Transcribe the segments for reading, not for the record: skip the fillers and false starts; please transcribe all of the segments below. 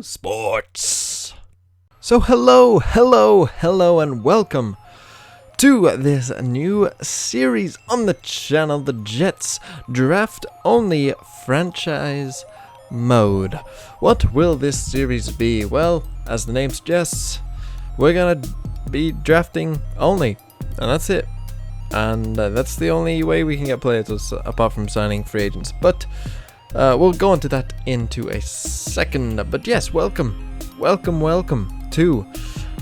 Sports. So hello, and welcome to this new series on the channel, the Jets Draft Only Franchise Mode. What will this series be? Well, as the name suggests, we're gonna be drafting only, and that's it. And that's the only way we can get players apart from signing free agents. But we'll go into that into a second. But yes, welcome to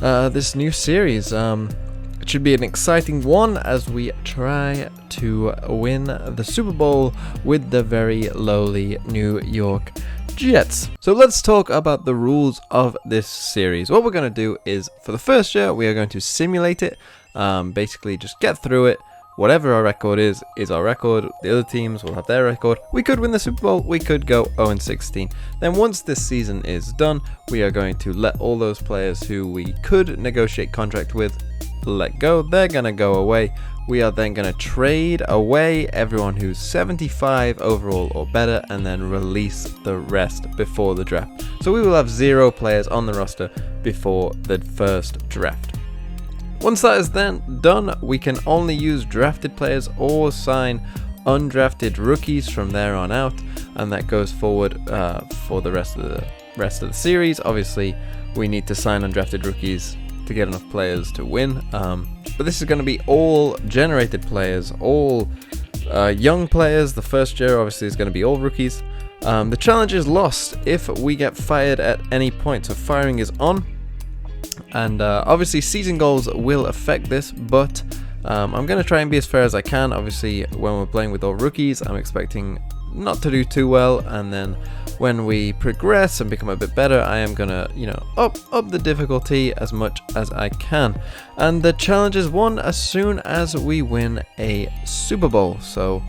this new series. It should be an exciting one as we try to win the Super Bowl with the very lowly New York Jets. So let's talk about the rules of this series. What we're going to do is, for the first year, we are going to simulate it. Basically just get through it. Whatever our record is our record. The other teams will have their record. We could win the Super Bowl, we could go 0-16. Then once this season is done, we are going to let all those players who we could negotiate contract with let go. They're going to go away. We are then going to trade away everyone who's 75 overall or better and then release the rest before the draft. So we will have 0 players on the roster before the first draft. Once that is then done, we can only use drafted players or sign undrafted rookies from there on out, and that goes forward for the rest of the series. Obviously, we need to sign undrafted rookies to get enough players to win. But this is going to be all generated players, all young players. The first year, obviously, is going to be all rookies. The challenge is lost if we get fired at any point. So firing is on. And obviously season goals will affect this, but I'm going to try and be as fair as I can. Obviously, when we're playing with all rookies, I'm expecting not to do too well, and then when we progress and become a bit better, I am going to, up the difficulty as much as I can. And the challenge is won as soon as we win a Super Bowl. So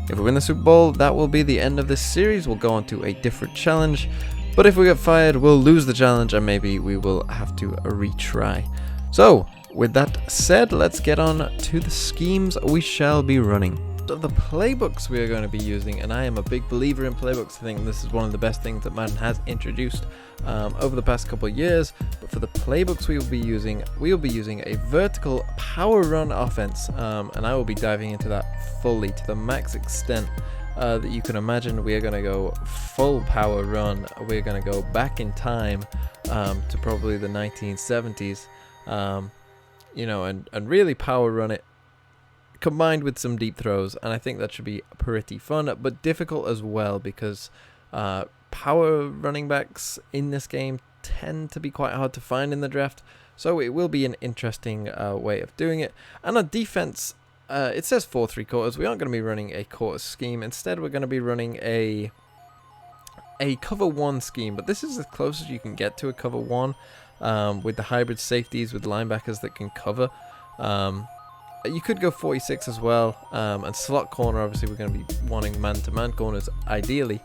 if we win the Super Bowl, that will be the end of this series. We'll go on to a different challenge. But if we get fired, we'll lose the challenge and maybe we will have to retry. So, with that said, let's get on to the schemes we shall be running. The playbooks we are going to be using, and I am a big believer in playbooks. I think this is one of the best things that Madden has introduced over the past couple of years. But for the playbooks we will be using a vertical power run offense, and I will be diving into that fully to the max extent that you can imagine. We are going to go full power run. We're going to go back in time to probably the 1970s, and really power run it, combined with some deep throws. And I think that should be pretty fun, but difficult as well, because power running backs in this game tend to be quite hard to find in the draft. So it will be an interesting way of doing it. And on defense, it says 4-3-quarters. We aren't going to be running a quarter scheme. Instead, we're going to be running a cover 1 scheme. But this is as close as you can get to a cover 1 with the hybrid safeties, with linebackers that can cover. You could go 46 as well. And slot corner, obviously, we're going to be wanting man-to-man corners, ideally.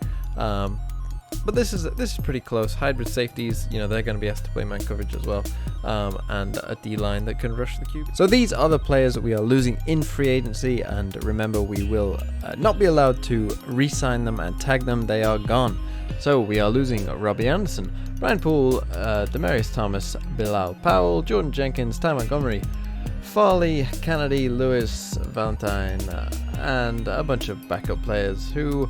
But this is pretty close. Hybrid safeties, they're going to be asked to play man coverage as well, and a D-line that can rush the QB. So these are the players that we are losing in free agency, and remember, we will not be allowed to re-sign them and tag them. They are gone. So we are losing Robbie Anderson, Brian Poole, Demarius Thomas, Bilal Powell, Jordan Jenkins, Ty Montgomery, Farley, Kennedy, Lewis, Valentine, and a bunch of backup players who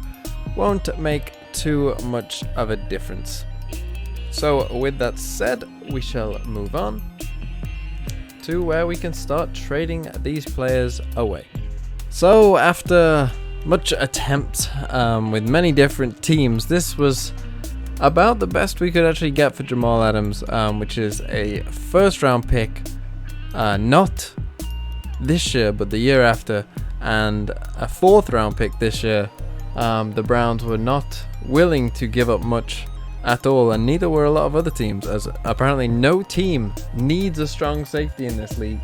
won't make too much of a difference. So with that said, we shall move on to where we can start trading these players away. So after much attempt with many different teams, this was about the best we could actually get for Jamal Adams, which is a first round pick, not this year but the year after, and a 4th round pick this year. The Browns were not willing to give up much at all, and neither were a lot of other teams, as apparently no team needs a strong safety in this league.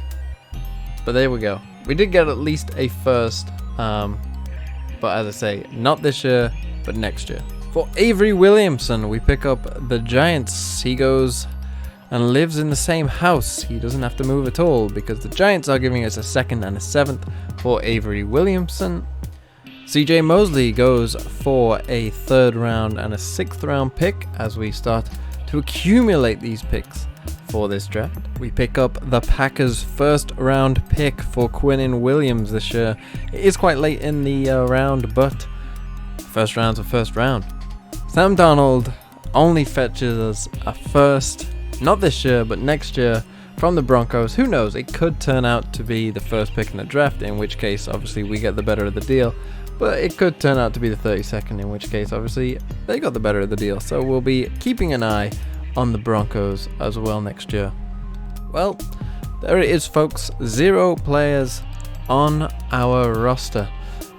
But there we go. We did get at least a first, but as I say, not this year, but next year. For Avery Williamson, we pick up the Giants. He goes and lives in the same house. He doesn't have to move at all, because the Giants are giving us a 2nd and a 7th for Avery Williamson. CJ Mosley goes for a 3rd round and a 6th round pick as we start to accumulate these picks for this draft. We pick up the Packers' first round pick for Quinnen Williams this year. It is quite late in the round, but first round's a first round. Sam Darnold only fetches us a first, not this year, but next year from the Broncos. Who knows? It could turn out to be the first pick in the draft, in which case, obviously, we get the better of the deal. But it could turn out to be the 32nd, in which case, obviously, they got the better of the deal. So we'll be keeping an eye on the Broncos as well next year. Well, there it is, folks. 0 players on our roster.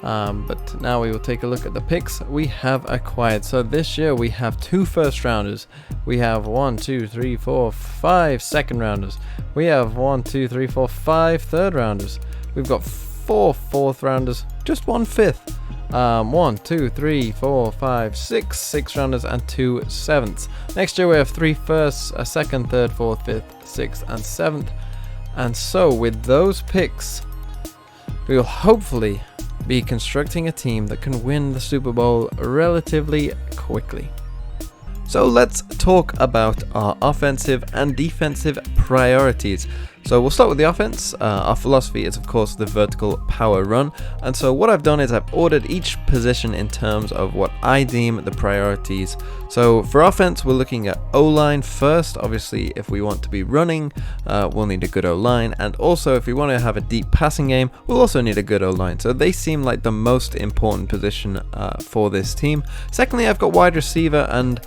But now we will take a look at the picks we have acquired. So this year we have 2 first rounders. We have 1, 2, 3, 4, 5 second rounders. We have 1, 2, 3, 4, 5 third rounders. We've got 4 fourth rounders, just 1 fifth. 1, 2, 3, 4, 5, 6 sixth rounders and 2 sevenths. Next year we have 3 firsts, a second, third, fourth, fifth, sixth, and seventh. And so with those picks, we will hopefully be constructing a team that can win the Super Bowl relatively quickly. So let's talk about our offensive and defensive priorities. So we'll start with the offense. Our philosophy is, of course, the vertical power run. And so what I've done is I've ordered each position in terms of what I deem the priorities. So for offense, we're looking at O-line first. Obviously, if we want to be running, we'll need a good O-line. And also, if we want to have a deep passing game, we'll also need a good O-line. So they seem like the most important position for this team. Secondly, I've got wide receiver, and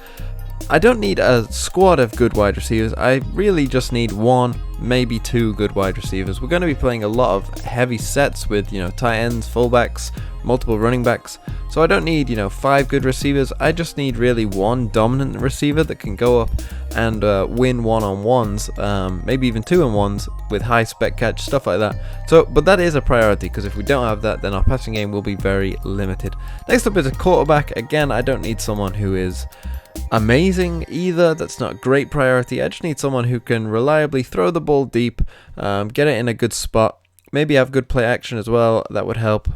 I don't need a squad of good wide receivers. I really just need 1, maybe 2 good wide receivers. We're going to be playing a lot of heavy sets with, tight ends, fullbacks, multiple running backs. So I don't need, 5 good receivers. I just need really 1 dominant receiver that can go up and win one-on-ones, maybe even 2-on-1s with high spec catch, stuff like that. So, but that is a priority, because if we don't have that, then our passing game will be very limited. Next up is a quarterback. Again, I don't need someone who is amazing either. That's not a great priority. I just need someone who can reliably throw the ball deep, get it in a good spot, maybe have good play action as well. That would help.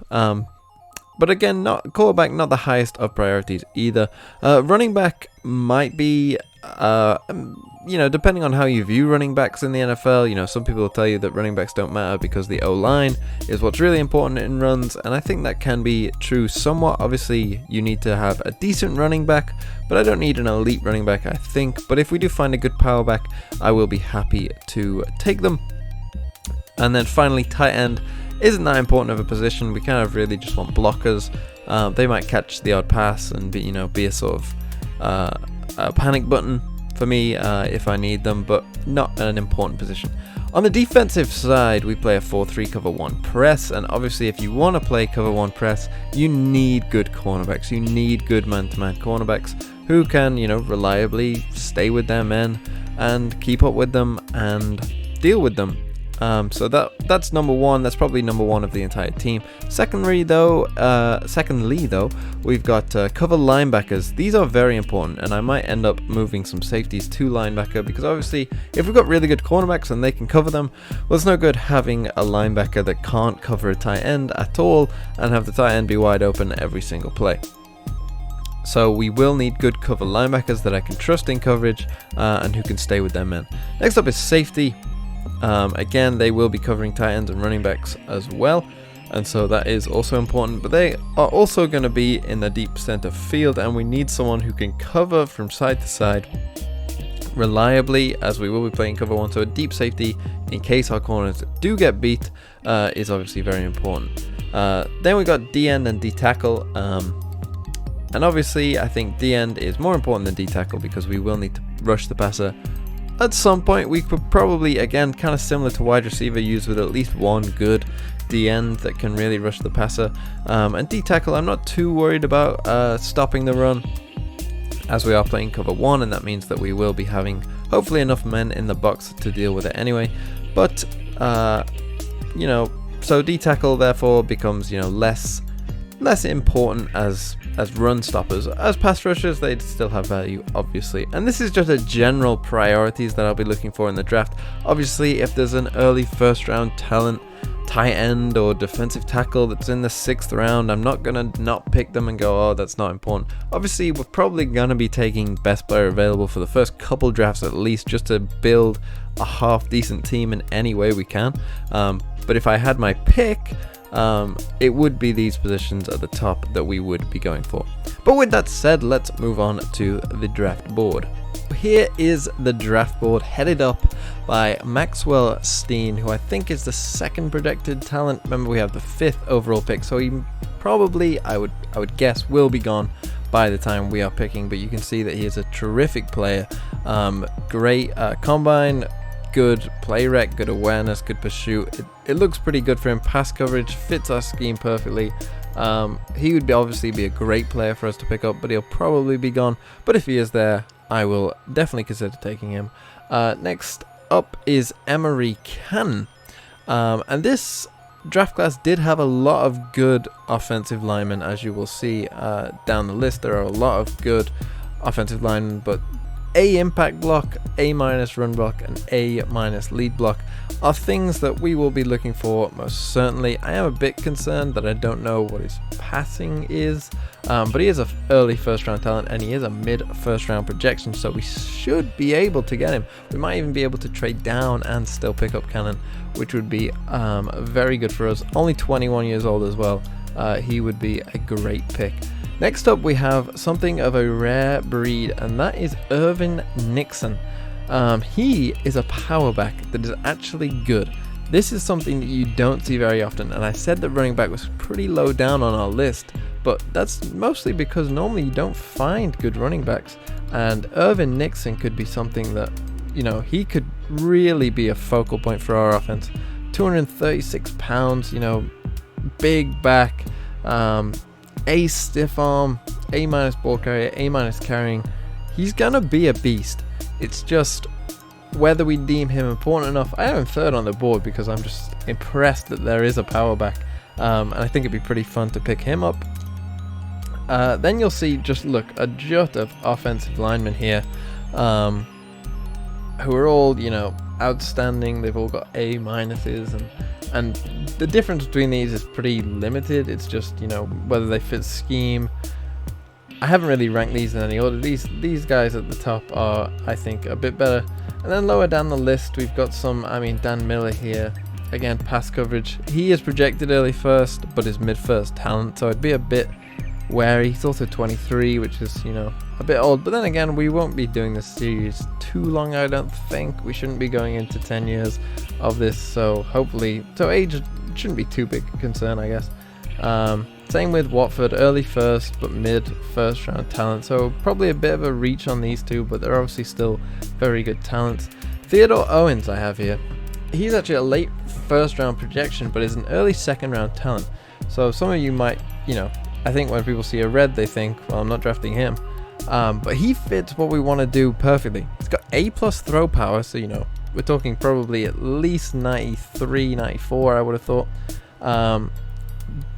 But again, quarterback, not the highest of priorities either. Running back might be, depending on how you view running backs in the NFL. Some people will tell you that running backs don't matter because the O-line is what's really important in runs, and I think that can be true somewhat. Obviously, you need to have a decent running back, but I don't need an elite running back, I think. But if we do find a good power back, I will be happy to take them. And then finally, tight end isn't that important of a position. We kind of really just want blockers. They might catch the odd pass and be a sort of a panic button for me if I need them, but not an important position. On the defensive side, we play a 4-3 cover 1 press, and obviously if you want to play cover 1 press, you need good cornerbacks. You need good man-to-man cornerbacks who can, reliably stay with their men and keep up with them and deal with them. So that's number 1. That's probably number 1 of the entire team. Secondly though, we've got cover linebackers. These are very important, and I might end up moving some safeties to linebacker, because obviously if we've got really good cornerbacks and they can cover them, well, it's no good having a linebacker that can't cover a tight end at all and have the tight end be wide open every single play. So we will need good cover linebackers that I can trust in coverage and who can stay with their men. Next up is safety. Again, they will be covering tight ends and running backs as well, and so that is also important, but they are also going to be in the deep center field, and we need someone who can cover from side to side reliably, as we will be playing cover 1. So a deep safety in case our corners do get beat is obviously very important. Then we got D-end and D-tackle, and obviously I think D-end is more important than D-tackle, because we will need to rush the passer at some point. We could probably, again, kind of similar to wide receiver, use with at least 1 good D-end that can really rush the passer. And D-tackle, I'm not too worried about stopping the run, as we are playing cover 1, and that means that we will be having hopefully enough men in the box to deal with it anyway. But so D-tackle therefore becomes less important as run stoppers. As pass rushers, they still have value, obviously. And this is just a general priorities that I'll be looking for in the draft. Obviously, if there's an early first round talent tight end or defensive tackle that's in the 6th round, I'm not going to not pick them and go, oh, that's not important. Obviously, we're probably going to be taking best player available for the first couple drafts at least, just to build a half decent team in any way we can. But if I had my pick, it would be these positions at the top that we would be going for. But with that said, let's move on to the draft board. Here is the draft board headed up by Maxwell Steen, who I think is the 2nd projected talent. Remember, we have the 5th overall pick, so he probably, I would guess, will be gone by the time we are picking. But you can see that he is a terrific player. Great combine, good play rec, good awareness, good pursuit. It looks pretty good for him. Pass coverage fits our scheme perfectly. He would obviously be a great player for us to pick up, but he'll probably be gone. But if he is there, I will definitely consider taking him. Next up is Emery Cannon. And this draft class did have a lot of good offensive linemen, as you will see down the list. There are a lot of good offensive linemen, but A impact block, A minus run block, and A minus lead block are things that we will be looking for most certainly. I am a bit concerned that I don't know what his passing is, but he is an early 1st round talent and he is a mid 1st round projection, so we should be able to get him. We might even be able to trade down and still pick up Cannon, which would be very good for us. Only 21 years old as well. He would be a great pick. Next up, we have something of a rare breed, and that is Irvin Nixon. He is a power back that is actually good. This is something that you don't see very often, and I said that running back was pretty low down on our list, but that's mostly because normally you don't find good running backs, and Irvin Nixon could be something that, you know, he could really be a focal point for our offense. 236 pounds, you know, big back, A stiff arm, A minus ball carrier, A minus carrying. He's gonna be a beast. It's just whether we deem him important enough. I have him 3rd on the board because I'm just impressed that there is a power back, and I think it'd be pretty fun to pick him up. Then you'll see, just look, a jut of offensive linemen here, who are all, you know, outstanding. They've all got A minuses, and the difference between these is pretty limited. It's just, you know, whether they fit scheme. I haven't really ranked these in any order. These guys at the top are, I think, a bit better. And then lower down the list, we've got Dan Miller here. Again, pass coverage. He is projected early 1st, but is mid 1st talent, so I'd be a bit wary. He's also 23, which is, you know, a bit old. But then again, we won't be doing this series too long, I don't think. We shouldn't be going into 10 years of this, so hopefully, so age shouldn't be too big a concern, I guess. Same with Watford, early 1st, but mid 1st round talent. So probably a bit of a reach on these two, but they're obviously still very good talents. Theodore Owens I have here. He's actually a late 1st round projection, but is an early 2nd round talent. So some of you might, you know, I think when people see a red, they think, well, I'm not drafting him. But he fits what we want to do perfectly. He's got A plus throw power, so, you know, we're talking probably at least 93, 94, I would have thought.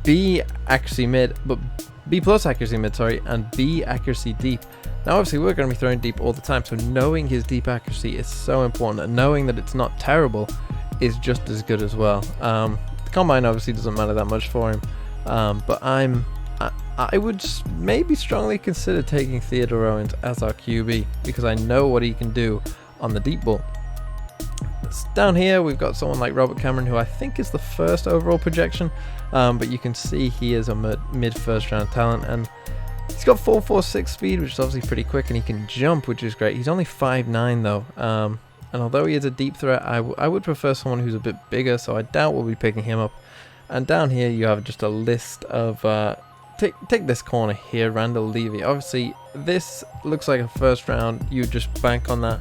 B accuracy mid, but B plus accuracy mid, sorry, and B accuracy deep. Now obviously we're going to be throwing deep all the time, so knowing his deep accuracy is so important, and knowing that it's not terrible is just as good as well. The combine obviously doesn't matter that much for him, but I would maybe strongly consider taking Theodore Owens as our QB, because I know what he can do on the deep ball. Down here we've got someone like Robert Cameron, who I think is the 1st overall projection, but you can see he is a mid 1st round talent, and he's got 4.46 speed, which is obviously pretty quick, and he can jump, which is great. He's only 5'9" though, and although he is a deep threat, I would prefer someone who's a bit bigger, so I doubt we'll be picking him up. And down here you have just a list of take this corner here, Randall Levy. Obviously this looks like a 1st round, you just bank on that.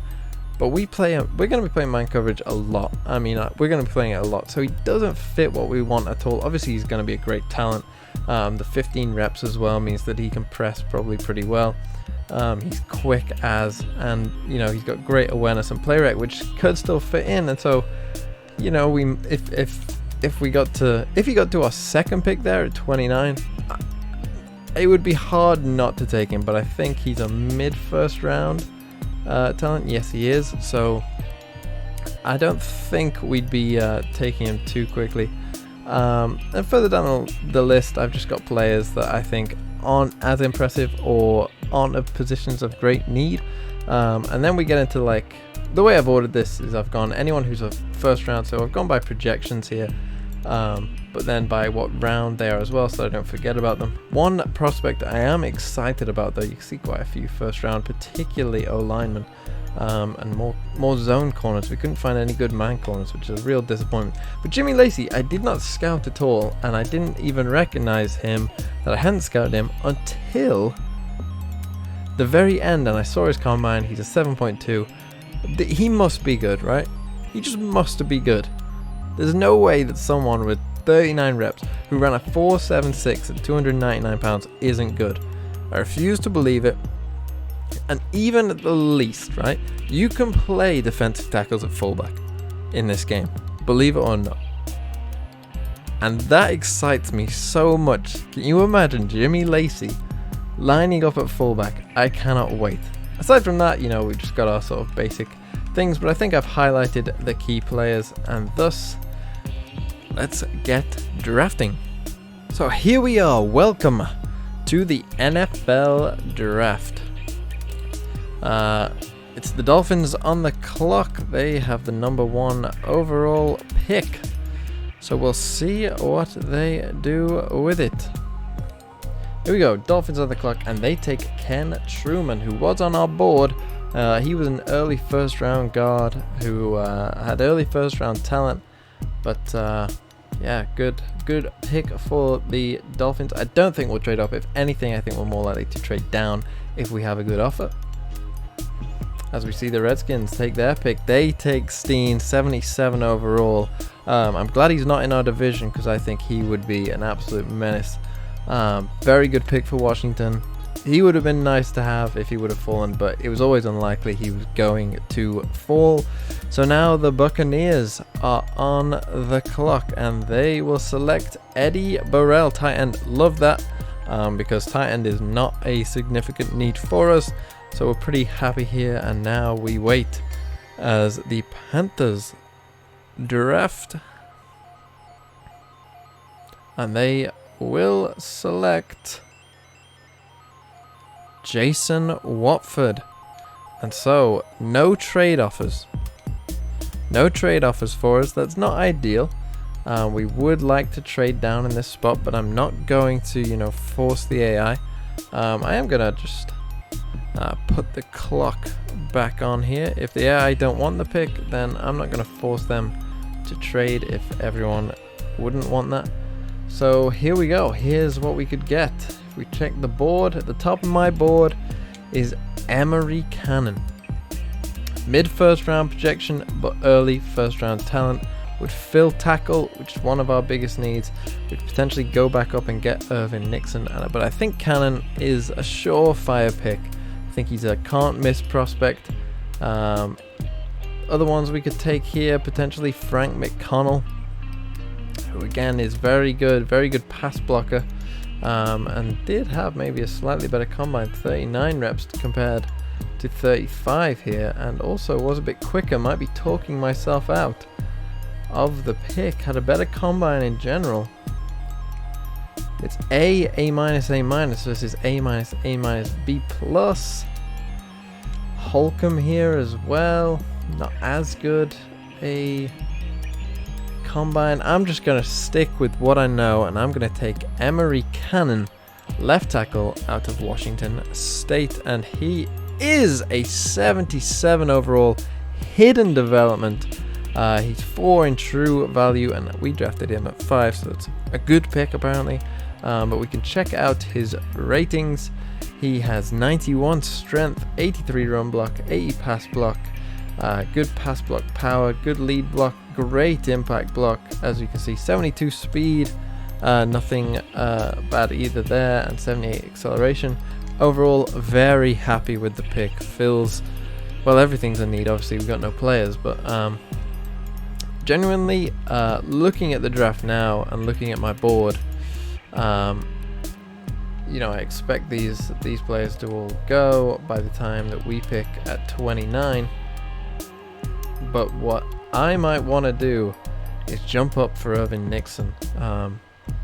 But we're going to be playing man coverage a lot. I mean, we're going to be playing it a lot. So he doesn't fit what we want at all. Obviously, he's going to be a great talent. The 15 reps as well means that he can press probably pretty well. He's quick and you know, he's got great awareness and play rate, which could still fit in. And so, you know, if he got to our 2nd pick there at 29, it would be hard not to take him. But I think he's a mid 1st round talent. Yes, he is. So I don't think we'd be taking him too quickly. And further down the list, I've just got players that I think aren't as impressive or aren't of positions of great need. And then we get into like, the way I've ordered this is I've gone anyone who's a first round, so I've gone by projections here, but then by what round they are as well, so I don't forget about them. One prospect I am excited about, though, you can see quite a few first round, particularly O-linemen, and more zone corners. We couldn't find any good man corners, which is a real disappointment. But Jimmy Lacey, I did not scout at all, and I didn't even recognize him, that I hadn't scouted him until the very end, and I saw his combine. He's a 7.2. He must be good, right? He just must be good. There's no way that someone with 39 reps who ran a 4.76 at 299 pounds isn't good. I refuse to believe it. And even at the least, right, you can play defensive tackles at fullback in this game, believe it or not. And that excites me so much. Can you imagine Jimmy Lacey lining up at fullback? I cannot wait. Aside from that, you know, we just got our sort of basic things, but I think I've highlighted the key players, and thus, let's get drafting. So here we are. Welcome to the NFL draft. It's the Dolphins on the clock. They have the #1 overall pick. So we'll see what they do with it. Here we go, Dolphins on the clock, and they take Ken Truman, who was on our board. He was an early first round guard who had early first round talent, but yeah, good pick for the Dolphins. I don't think we'll trade up. If anything, I think we're more likely to trade down if we have a good offer. As we see the Redskins take their pick, they take Steen, 77 overall. I'm glad he's not in our division because I think he would be an absolute menace. Very good pick for Washington. He would have been nice to have if he would have fallen, but it was always unlikely he was going to fall. So now the Buccaneers are on the clock, and they will select Eddie Burrell, tight end. Love that, because tight end is not a significant need for us. So we're pretty happy here, and now we wait as the Panthers draft, and they will select Jason Watford. And so no trade offers for us. That's not ideal. We would like to trade down in this spot, but I'm not going to, you know, force the AI. I am gonna just put the clock back on here. If the AI don't want the pick, then I'm not gonna force them to trade if everyone wouldn't want that. So here we go. Here's what we could get. If we check the board, at the top of my board is Emery Cannon. Mid first round projection, but early first round talent. Would fill tackle, which is one of our biggest needs. We could potentially go back up and get Irvin Nixon, but I think Cannon is a surefire pick. I think he's a can't miss prospect. Other ones we could take here, potentially Frank McConnell, who again is very good pass blocker, and did have maybe a slightly better combine, 39 reps compared to 35 here, and also was a bit quicker. Might be talking myself out of the pick. Had a better combine in general. It's A minus versus A minus B plus. Holcomb here as well, not as good a combine. I'm just gonna stick with what I know, and I'm gonna take Emery Cannon, left tackle out of Washington State, and he is a 77 overall, hidden development. He's 4 in true value, and we drafted him at 5, so it's a good pick apparently. But we can check out his ratings. He has 91 strength, 83 run block, 80 pass block, good pass block power, good lead block, great impact block. As you can see, 72 speed, nothing bad either there, and 78 acceleration. Overall, very happy with the pick. Fills, well, everything's a need. Obviously, we've got no players, but genuinely, looking at the draft now and looking at my board, you know, I expect these players to all go by the time that we pick at 29. But what I might want to do is jump up for Irvin Nixon.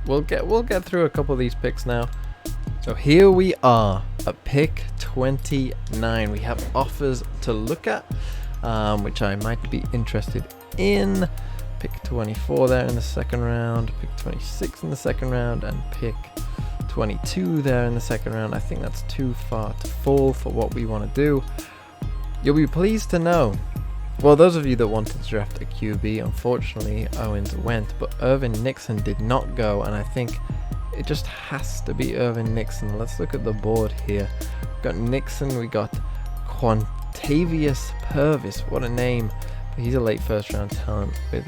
We'll get through a couple of these picks now. So here we are at pick 29. We have offers to look at, which I might be interested in. Pick 24 there in the second round, pick 26 in the second round, and pick 22 there in the second round. I think that's too far to fall for what we want to do. You'll be pleased to know, well, those of you that wanted to draft a QB, unfortunately Owens went, but Irvin Nixon did not go, and I think it just has to be Irvin Nixon. Let's look at the board here. We've got Nixon, we got Quantavius Purvis, what a name. He's a late first round talent with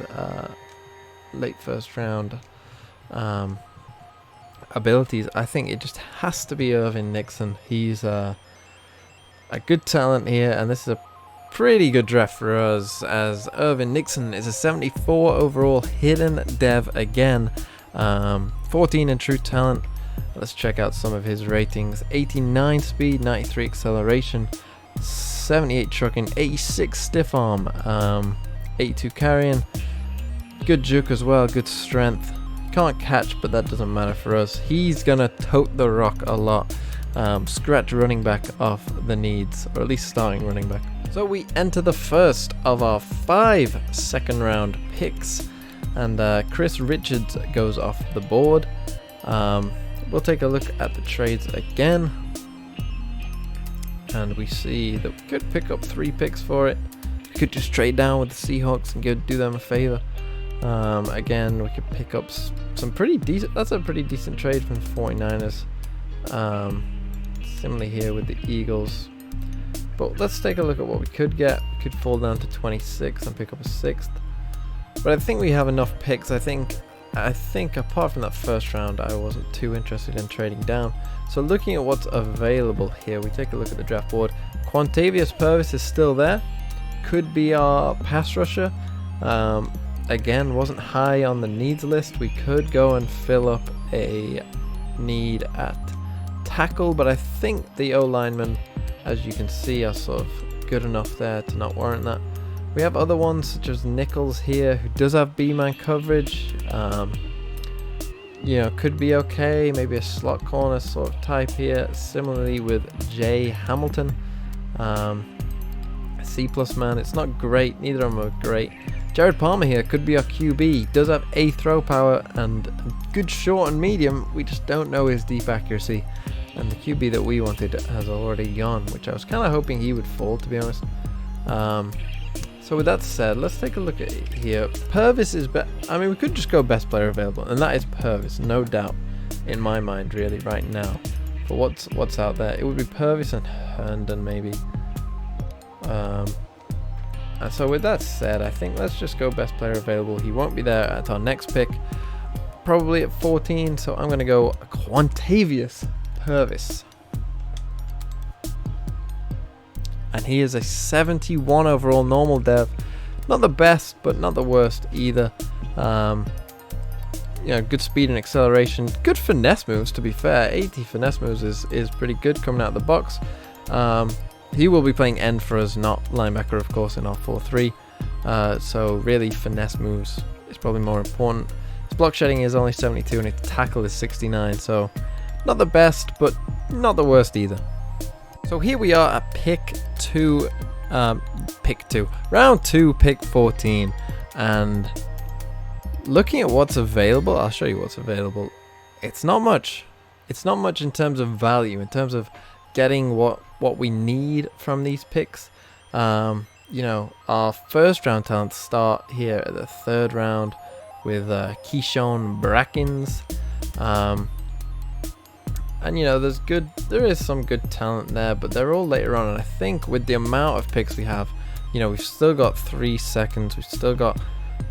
late first round abilities. I think it just has to be Irvin Nixon. He's a good talent here, and this is a pretty good draft for us, as Irvin Nixon is a 74 overall hidden dev again. 14 in true talent. Let's check out some of his ratings. 89 speed, 93 acceleration, 78 trucking, 86 stiff arm, 82 carrying, good juke as well, good strength. Can't catch, but that doesn't matter for us. He's gonna tote the rock a lot. Scratch running back off the needs, or at least starting running back. So we enter the first of our 5 second round picks, and Chris Richards goes off the board. We'll take a look at the trades again, and we see that we could pick up 3 picks for it. We could just trade down with the Seahawks and do them a favor. Again, we could pick up some pretty decent, that's a pretty decent trade from the 49ers. Similarly here with the Eagles. But let's take a look at what we could get. We could fall down to 26 and pick up a 6th. But I think we have enough picks. I think apart from that first round, I wasn't too interested in trading down. So looking at what's available here, we take a look at the draft board. Quantavius Purvis is still there. Could be our pass rusher. Again, wasn't high on the needs list. We could go and fill up a need at tackle, but I think the O-linemen, as you can see, are sort of good enough there to not warrant that. We have other ones such as Nichols here, who does have B-man coverage. You know, could be okay. Maybe a slot corner sort of type here. Similarly with Jay Hamilton, C+ man. It's not great. Neither of them are great. Jared Palmer here could be our QB. Does have a throw power and good short and medium. We just don't know his deep accuracy. And the QB that we wanted has already gone, which I was kind of hoping he would fall, to be honest. So with that said, let's take a look at it here. Purvis is I mean, we could just go best player available, and that is Purvis, no doubt, in my mind, really, right now. But what's out there? It would be Purvis and Herndon, maybe. And so with that said, I think let's just go best player available. He won't be there at our next pick, probably at 14. So I'm going to go Quantavius Purvis. And he is a 71 overall normal dev. Not the best, but not the worst either. You know, good speed and acceleration. Good finesse moves, to be fair. 80 finesse moves is pretty good coming out of the box. He will be playing end for us, not linebacker, of course, in our 4-3. So really, finesse moves is probably more important. His block shedding is only 72 and his tackle is 69. So not the best, but not the worst either. So here we are at round 2, pick 14. And looking at what's available, I'll show you what's available. It's not much. It's not much in terms of value, in terms of getting what we need from these picks. You know, our first round talents start here at the 3rd round with Keyshawn Brackens. And you know, there is some good talent there, but they're all later on. And I think with the amount of picks we have, you know, we've still got 3 seconds, we've still got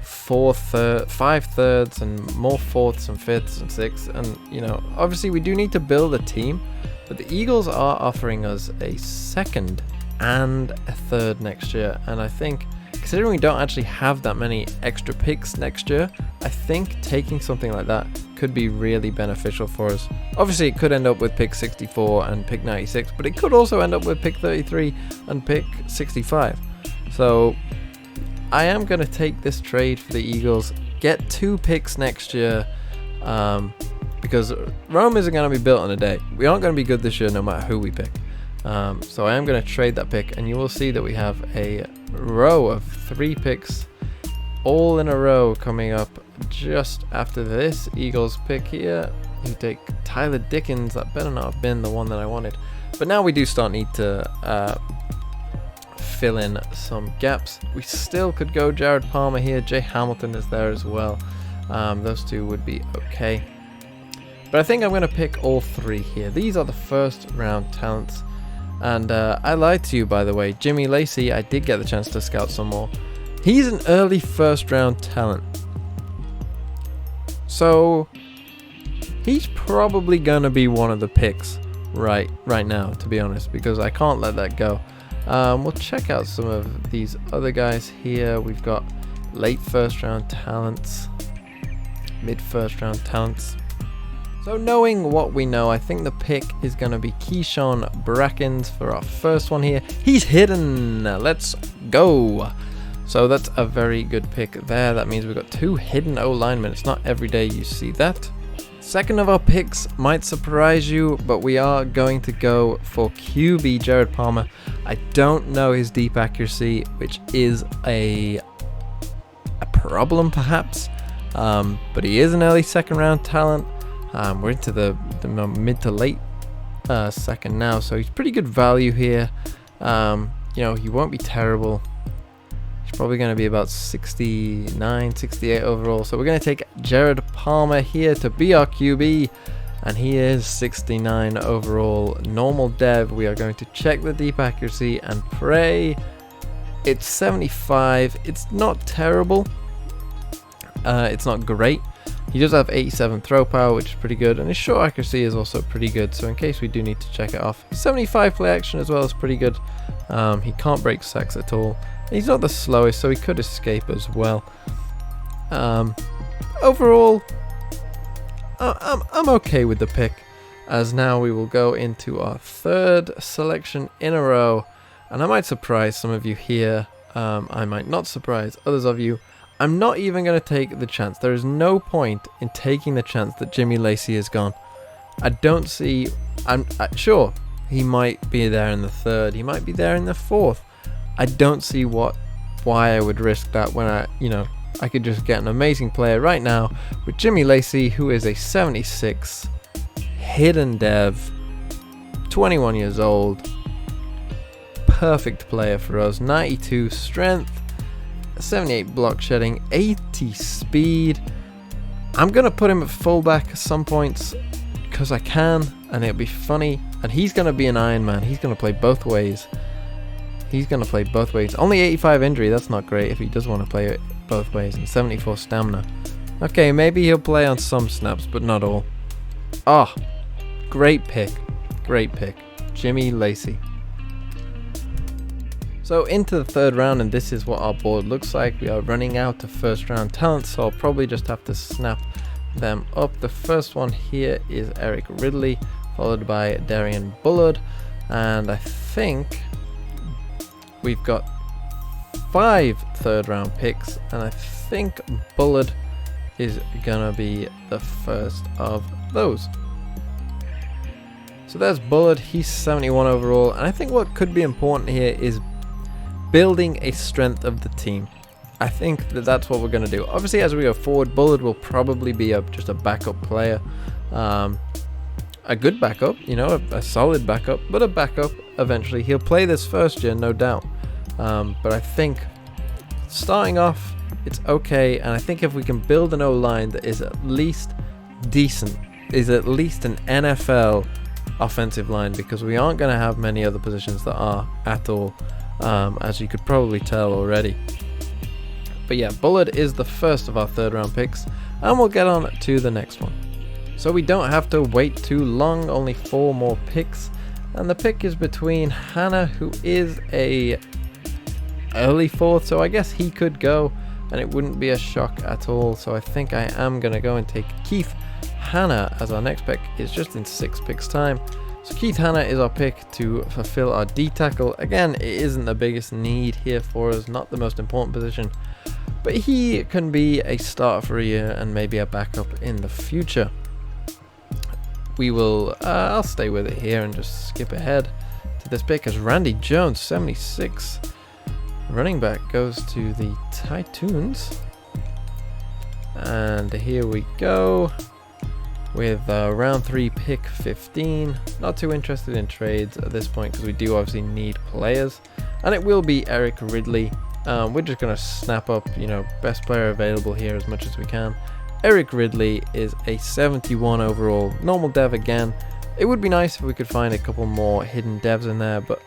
5 thirds, and more 4ths and 5ths and 6ths. And you know, obviously we do need to build a team, but the Eagles are offering us a 2nd and a 3rd next year. And I think, considering we don't actually have that many extra picks next year, I think taking something like that could be really beneficial for us. Obviously it could end up with pick 64 and pick 96, but it could also end up with pick 33 and pick 65. So I am going to take this trade for the Eagles, get 2 picks next year, because Rome isn't going to be built in a day. We aren't going to be good this year no matter who we pick. So I am going to trade that pick, and you will see that we have a row of 3 picks all in a row coming up just after this Eagles pick here. You take Tyler Dickens. That better not have been the one that I wanted. But now we do need to fill in some gaps. We still could go Jared Palmer here. Jay Hamilton is there as well. Those 2 would be okay. But I think I'm going to pick all 3 here. These are the first round talents. And I lied to you, by the way. Jimmy Lacey, I did get the chance to scout some more. He's an early first round talent. So he's probably going to be one of the picks right now, to be honest, because I can't let that go. We'll check out some of these other guys here. We've got late first round talents, mid first round talents. So knowing what we know, I think the pick is going to be Keyshawn Brackens for our first one here. He's hidden. Let's go. So that's a very good pick there. That means we've got 2 hidden O linemen. It's not every day you see that. Second of our picks might surprise you, but we are going to go for QB Jared Palmer. I don't know his deep accuracy, which is a problem perhaps, but he is an early second round talent. We're into the mid to late second now, so he's pretty good value here. He won't be terrible. He's probably going to be about 69, 68 overall. So we're going to take Jared Palmer here to be our QB, and he is 69 overall. Normal dev. We are going to check the deep accuracy and pray. It's 75. It's not terrible. It's not great. He does have 87 throw power, which is pretty good, and his short accuracy is also pretty good, so in case we do need to check it off. 75 play action as well is pretty good. He can't break sacks at all. He's not the slowest, so he could escape as well. Overall, I'm okay with the pick, as now we will go into our 3rd selection in a row, and I might surprise some of you here. I might not surprise others of you. I'm not even going to take the chance. There is no point in taking the chance that Jimmy Lacey is gone. I don't see... I'm sure he might be there in the 3rd. He might be there in the 4th. I don't see why I would risk that when I could just get an amazing player right now with Jimmy Lacey, who is a 76 hidden dev, 21 years old, perfect player for us. 92 strength, 78 block shedding, 80 speed. I'm gonna put him at fullback at some points because I can, and it'll be funny. And he's gonna be an Iron Man. He's gonna play both ways. Only 85 injury. That's not great if he does want to play it both ways. And 74 stamina. Okay, maybe he'll play on some snaps, but not all. Oh, great pick. Jimmy Lacey. So into the 3rd round, and this is what our board looks like. We are running out of first round talents, so I'll probably just have to snap them up. The first one here is Eric Ridley, followed by Darian Bullard, and I think we've got 5 3rd round picks, and I think Bullard is gonna be the first of those. So there's Bullard. He's 71 overall, and I think what could be important here is building a strength of the team. I think that's what we're going to do. Obviously, as we go forward, Bullard will probably be just a backup player. A good backup, a solid backup, but a backup eventually. He'll play this first year, no doubt. But I think starting off, it's okay. And I think if we can build an O-line that is at least decent, is at least an NFL offensive line, because we aren't going to have many other positions that are at all. As you could probably tell already. But yeah, Bullard is the first of our 3rd round picks, and we'll get on to the next one. So we don't have to wait too long, only 4 more picks, and the pick is between Hannah, who is a early 4th, so I guess he could go, and it wouldn't be a shock at all. So I think I am going to go and take Keith Hannah as our next pick. It's just in 6 picks time. So Keith Hannah is our pick to fulfill our D tackle. Again, it isn't the biggest need here for us, not the most important position, but he can be a starter for a year and maybe a backup in the future. We will, I'll stay with it here and just skip ahead to this pick as Randy Jones, 76. Running back goes to the Titans. And here we go with round 3 pick 15. Not too interested in trades at this point because we do obviously need players. And it will be Eric Ridley. We're just going to snap up, best player available here as much as we can. Eric Ridley is a 71 overall, normal dev again. It would be nice if we could find a couple more hidden devs in there, but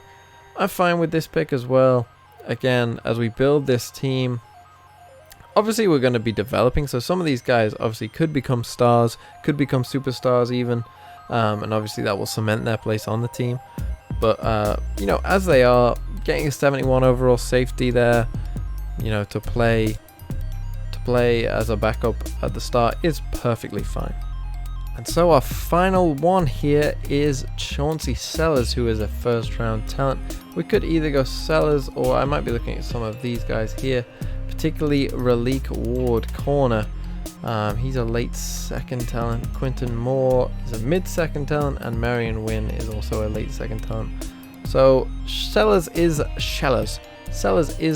I'm fine with this pick as well. Again, as we build this team, obviously we're going to be developing, so some of these guys obviously could become stars, could become superstars even, and obviously that will cement their place on the team. But, as they are, getting a 71 overall safety there, to play as a backup at the start is perfectly fine. And so our final one here is Chauncey Sellers, who is a first round talent. We could either go Sellers, or I might be looking at some of these guys here, particularly Raleek Ward, corner. He's a late second talent. Quinton Moore is a mid second talent, and Marion Wynn is also a late second talent. So Sellers is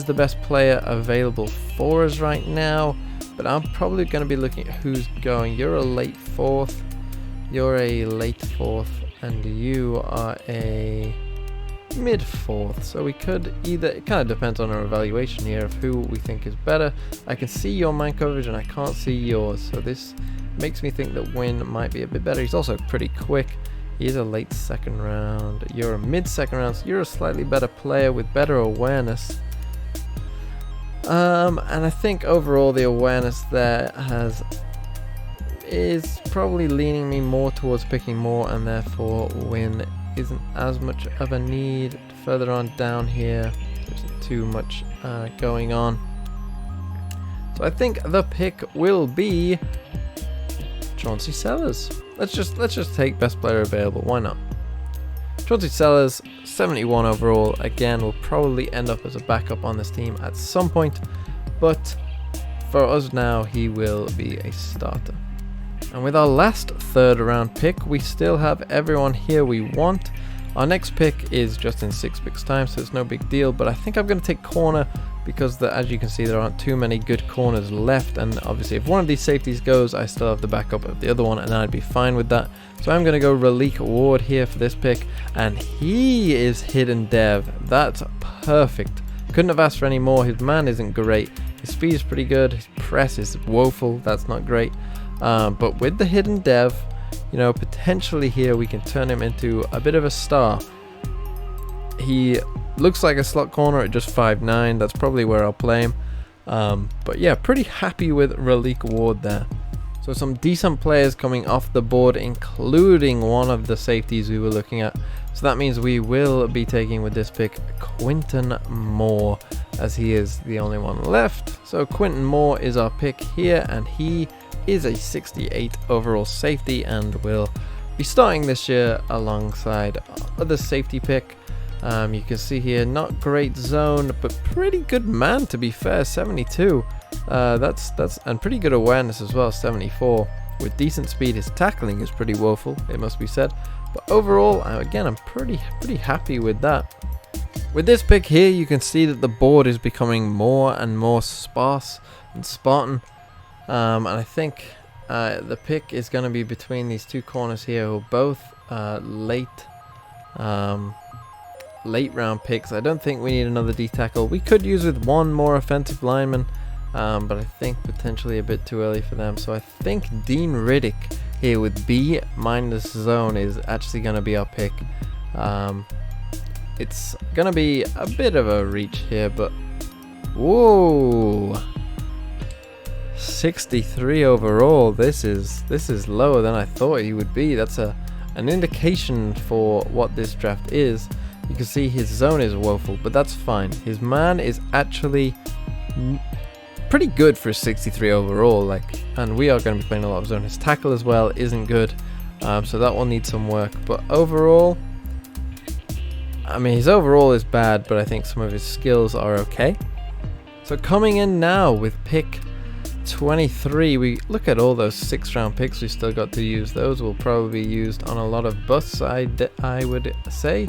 the best player available for us right now, but I'm probably going to be looking at who's going. You're a late fourth, and you are a mid fourth. So we could either, it kind of depends on our evaluation here of who we think is better. I can see your man coverage and I can't see yours, so this makes me think that Wynn might be a bit better. He's also pretty quick. He's a late second round. You're a mid second round, so you're a slightly better player with better awareness. And I think overall the awareness there is probably leaning me more towards picking Moore, and therefore Win isn't as much of a need. Further on down here, there isn't too much going on. So I think the pick will be Chauncey Sellers. Let's just take best player available. Why not? Chauncey Sellers, 71 overall. Again, will probably end up as a backup on this team at some point, but for us now, he will be a starter. And with our last third round pick, we still have everyone here we want. Our next pick is just in 6 picks time, so it's no big deal, but I think I'm going to take corner because as you can see, there aren't too many good corners left, and obviously if one of these safeties goes, I still have the backup of the other one, and I'd be fine with that. So I'm going to go Raleek Ward here for this pick, and he is hidden dev. That's perfect. Couldn't have asked for any more. His man isn't great. His speed is pretty good. His press is woeful. That's not great. But with the hidden dev, potentially here we can turn him into a bit of a star. He looks like a slot corner at just 5'9". That's probably where I'll play him. But yeah, pretty happy with Raleek Ward there. So some decent players coming off the board, including one of the safeties we were looking at. So that means we will be taking with this pick Quinton Moore, as he is the only one left. So Quinton Moore is our pick here, and he is a 68 overall safety and will be starting this year alongside other safety pick. You can see here, not great zone, but pretty good man to be fair, 72. That's and pretty good awareness as well, 74. With decent speed, his tackling is pretty woeful, it must be said. But overall, again, I'm pretty happy with that. With this pick here, you can see that the board is becoming more and more sparse and Spartan. And I think the pick is going to be between these two corners here, who are both late round picks. I don't think we need another D tackle. We could use with one more offensive lineman, but I think potentially a bit too early for them. So I think Dean Riddick here with B minus zone is actually going to be our pick. It's going to be a bit of a reach here, but whoa, 63 overall. This is lower than I thought he would be. That's an indication for what this draft is. You can see his zone is woeful, but that's fine. His man is actually pretty good for 63 overall, and we are going to be playing a lot of zone. His tackle as well isn't good, so that will need some work. But overall, I mean, his overall is bad, but I think some of his skills are okay. So coming in now with pick 23, we look at all those 6th round picks we still got to use. Those will probably be used on a lot of busts, I would say,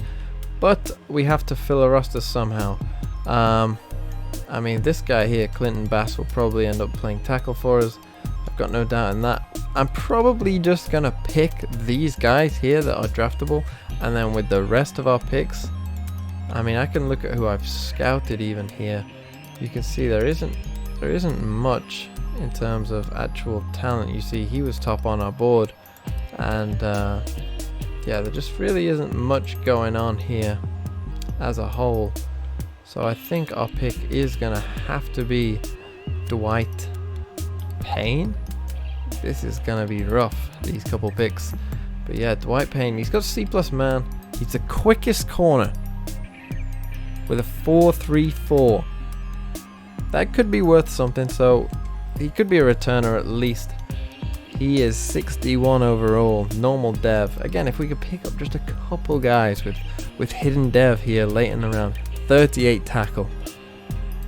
but we have to fill a roster somehow. I mean, this guy here, Clinton Bass, will probably end up playing tackle for us. I've got no doubt in that. I'm probably just gonna pick these guys here that are draftable, and then with the rest of our picks, I mean, I can look at who I've scouted even here. You can see there isn't much in terms of actual talent. You see he was top on our board, and yeah, there just really isn't much going on here as a whole. So I think our pick is gonna have to be Dwight Payne. This is gonna be rough, these couple picks, but yeah, Dwight Payne, he's got C+ man. He's the quickest corner with a 4.34. That could be worth something, so he could be a returner at least. He is 61 overall, normal dev. Again, if we could pick up just a couple guys with hidden dev here late in the round. 38 tackle.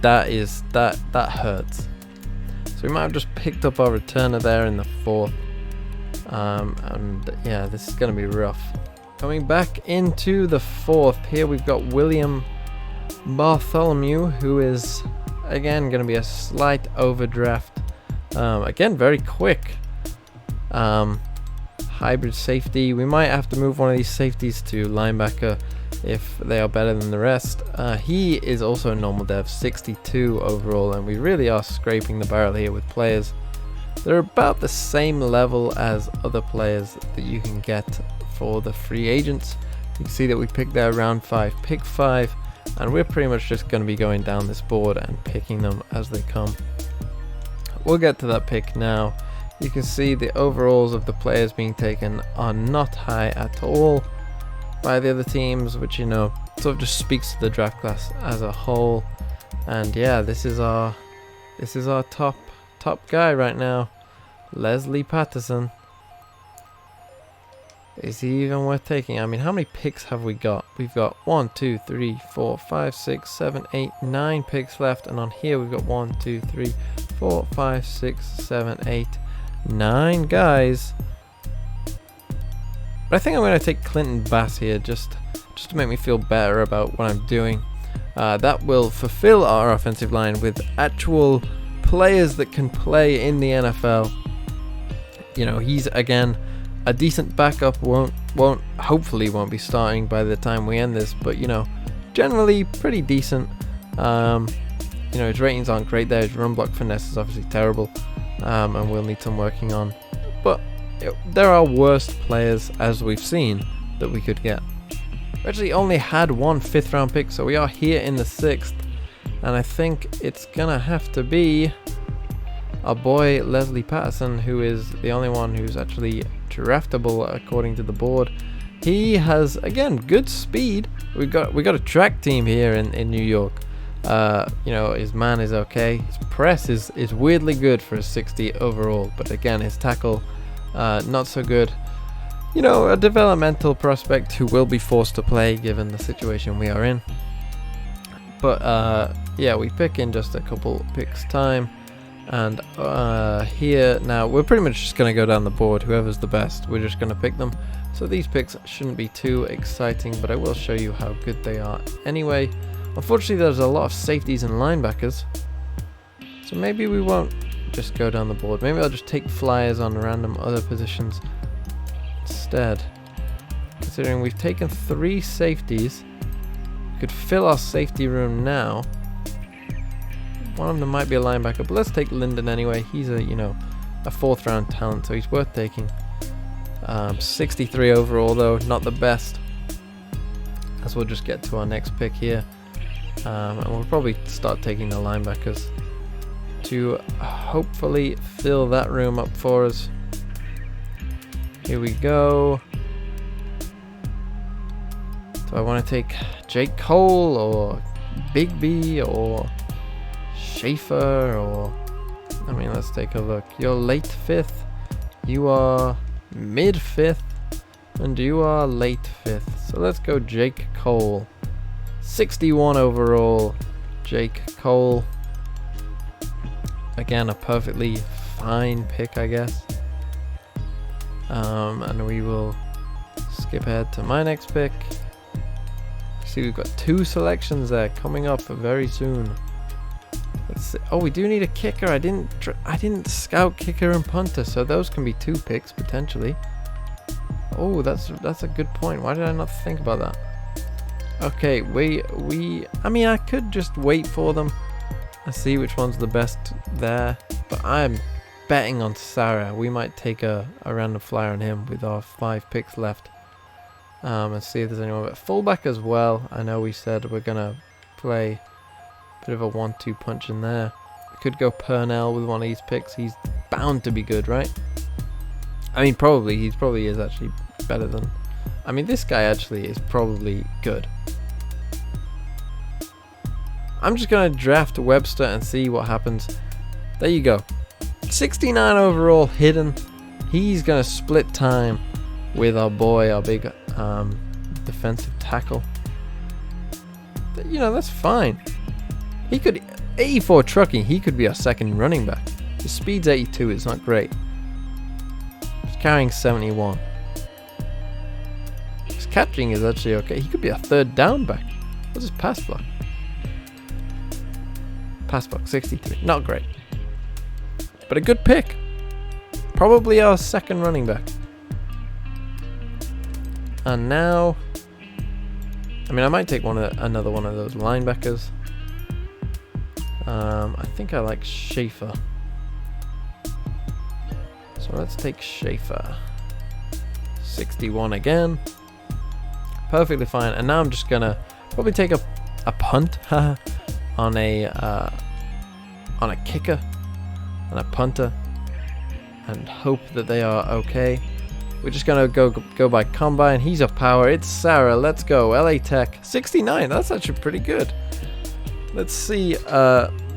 That hurts. So we might have just picked up our returner there in the 4th. And yeah, this is going to be rough. Coming back into the 4th, here we've got William Bartholomew, who is again going to be a slight overdraft. Again, very quick. Hybrid safety. We might have to move one of these safeties to linebacker if they are better than the rest. He is also normal dev, 62 overall, and we really are scraping the barrel here with players that are about the same level as other players that you can get for the free agents. You can see that we picked there round 5, pick 5, and we're pretty much just going to be going down this board and picking them as they come. We'll get to that pick now. You can see the overalls of the players being taken are not high at all by the other teams, which, you know, sort of just speaks to the draft class as a whole. And yeah, this is our top guy right now, Leslie Patterson. Is he even worth taking? I mean, how many picks have we got? We've got 1, 2, 3, 4, 5, 6, 7, 8, 9 picks left, and on here we've got 1, 2, 3, 4, 5, 6, 7, 8, 9 guys. But I think I'm going to take Clinton Bass here just to make me feel better about what I'm doing. That will fulfill our offensive line with actual players that can play in the NFL. You know, he's again a decent backup. Hopefully won't be starting by the time we end this, but you know, generally pretty decent. You know, his ratings aren't great there. His run block finesse is obviously terrible, and we'll need some working on. But there are worse players, as we've seen, that we could get. We actually only had one 5th round pick, so we are here in the 6th, and I think it's gonna have to be our boy Leslie Patterson, who is the only one who's actually draftable according to the board. He has, again, good speed. We got a track team here in New York. You know, his man is okay. His press is weirdly good for a 60 overall, but again, his tackle not so good. You know, a developmental prospect who will be forced to play given the situation we are in. But yeah, we pick in just a couple picks time, and here now we're pretty much just gonna go down the board. Whoever's the best, we're just gonna pick them. So these picks shouldn't be too exciting, but I will show you how good they are anyway. Unfortunately, there's a lot of safeties and linebackers, so maybe we won't just go down the board. Maybe I'll just take flyers on random other positions instead. Considering we've taken 3 safeties, we could fill our safety room now. One of them might be a linebacker, but let's take Linden anyway. He's a 4th round talent, so he's worth taking. 63 overall though, not the best. As we'll just get to our next pick here. And we'll probably start taking the linebackers to hopefully fill that room up for us. Here we go. Do I want to take Jake Cole or Big B or Schaefer, or I mean, let's take a look. You're late 5th, you are mid 5th, and you are late 5th. So let's go Jake Cole. 61 overall, Jake Cole. Again, a perfectly fine pick, I guess. And we will skip ahead to my next pick. See, we've got 2 selections there coming up very soon. Let's see. Oh, we do need a kicker. I didn't scout kicker and punter, so those can be 2 picks potentially. Oh, that's a good point. Why did I not think about that? Okay, I mean, I could just wait for them and see which one's the best there, but I'm betting on Sarah. We might take a random flyer on him with our 5 picks left. And see if there's anyone. But fullback as well. I know we said we're gonna play a bit of a 1-2 punch in there. We could go Purnell with one of these picks. He's bound to be good, right? I mean, probably. He probably is actually better than... I mean, this guy actually is probably good. I'm just gonna draft Webster and see what happens. There you go. 69 overall hidden. He's gonna split time with our boy, our big defensive tackle. You know, that's fine. He could 84 trucking. He could be our second running back. His speed's 82. It's not great. He's carrying 71. His catching is actually okay. He could be a third down back. What's his pass block? Pass block 63. Not great, but a good pick. Probably our second running back. And now, I mean, I might take another one of those linebackers. I think I like Schaefer. So let's take Schaefer. 61 again. Perfectly fine. And now I'm just gonna probably take a punt on a kicker and a punter and hope that they are okay. We're just gonna go by combine. He's a power. It's Sarah. Let's go. LA Tech 69. That's actually pretty good. Let's see.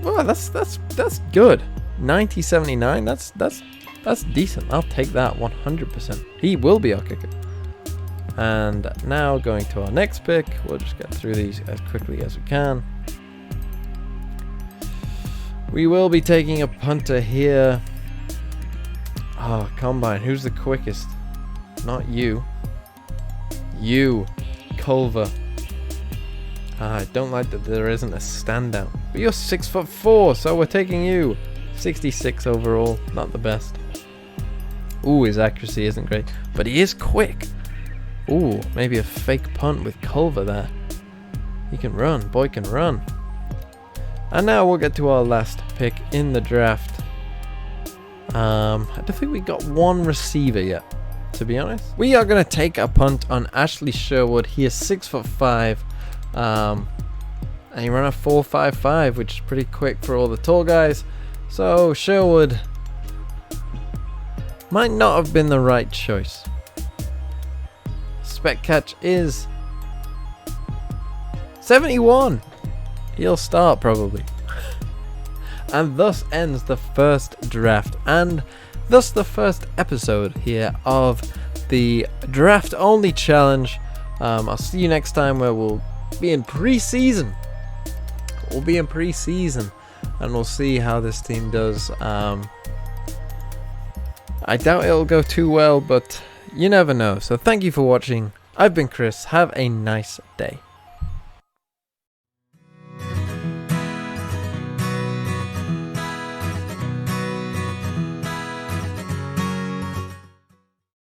Well, that's good. 90-79. That's decent. I'll take that 100%. He will be our kicker. And now going to our next pick. We'll just get through these as quickly as we can. We will be taking a punter here. Oh, combine. Who's the quickest? Not you. You, Culver. I don't like that there isn't a standout. But you're 6'4", so we're taking you. 66 overall, not the best. Ooh, his accuracy isn't great, but he is quick. Ooh, maybe a fake punt with Culver there. He can run, boy can run. And now we'll get to our last pick in the draft. I don't think we got one receiver yet, to be honest. We are going to take a punt on Ashley Sherwood. He is 6'5", and he ran a 4.55, which is pretty quick for all the tall guys. So Sherwood might not have been the right choice. Spec catch is 71. He'll start probably. And thus ends the first draft, and thus the first episode here of the draft only challenge. I'll see you next time, where we'll be in pre-season. We'll be in pre-season, and we'll see how this team does. I doubt it'll go too well, but you never know. So thank you for watching. I've been Chris. Have a nice day.